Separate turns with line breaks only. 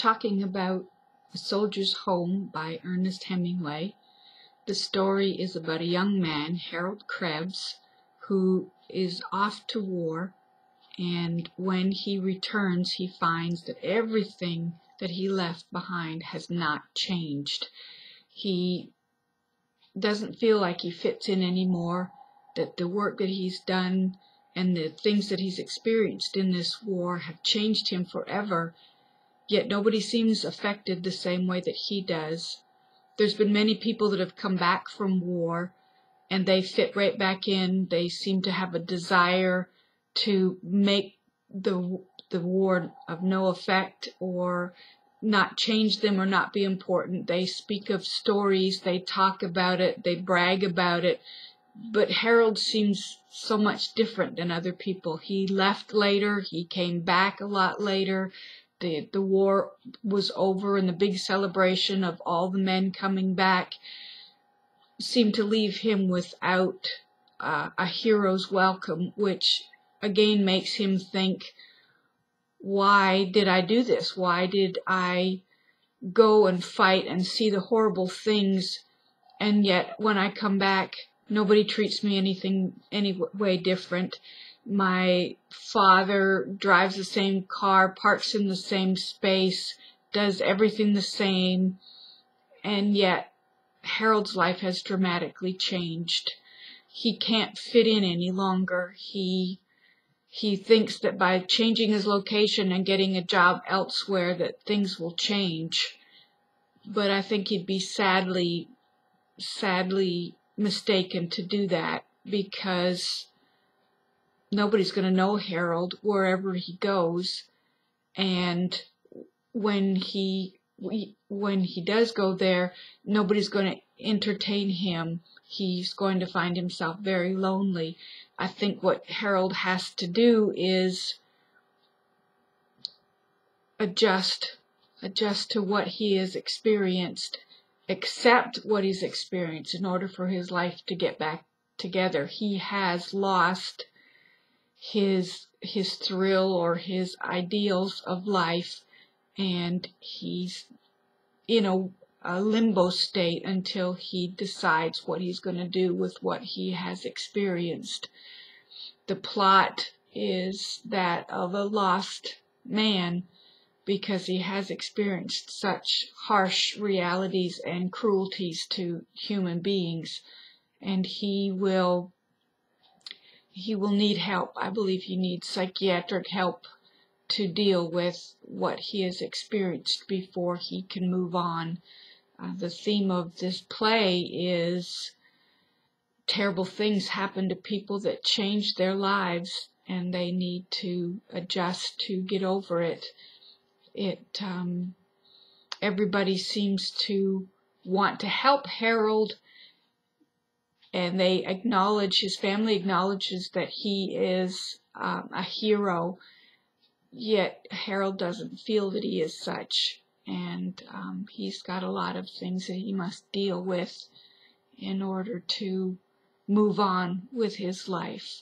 talking about A Soldier's Home by Ernest Hemingway. The story is about a young man, Harold Krebs, who is off to war, and when he returns, he finds that everything that he left behind has not changed. He doesn't feel like he fits in anymore, that the work that he's done and the things that he's experienced in this war have changed him forever, yet nobody seems affected the same way that he does. There's been many people that have come back from war, and they fit right back in. They seem to have a desire to make the war of no effect or not change them or not be important. They speak of stories, they talk about it, they brag about it. But Harold seems so much different than other people. He left later, he came back a lot later. The war was over, and the big celebration of all the men coming back seemed to leave him without a hero's welcome, which again makes him think, why did I do this? Why did I go and fight and see the horrible things, and yet when I come back, nobody treats me any way different? My father drives the same car, parks in the same space, does everything the same, and yet Harold's life has dramatically changed. He can't fit in any longer. He thinks that by changing his location and getting a job elsewhere that things will change. But I think he'd be sadly mistaken to do that, because nobody's going to know Harold wherever he goes, and when he does go there, nobody's going to entertain him. He's going to find himself very lonely. I think what Harold has to do is adjust to what he has experienced, accept what he's experienced in order for his life to get back together. He has lost his thrill or his ideals of life, and he's in a limbo state until he decides what he's going to do with what he has experienced. The plot is that of a lost man, because he has experienced such harsh realities and cruelties to human beings, and he will need help. I believe he needs psychiatric help to deal with what he has experienced before he can move on. The theme of this play is terrible things happen to people that change their lives, and they need to adjust to get over it. Everybody seems to want to help Harold, and his family acknowledges that he is a hero, yet Harold doesn't feel that he is such, and he's got a lot of things that he must deal with in order to move on with his life.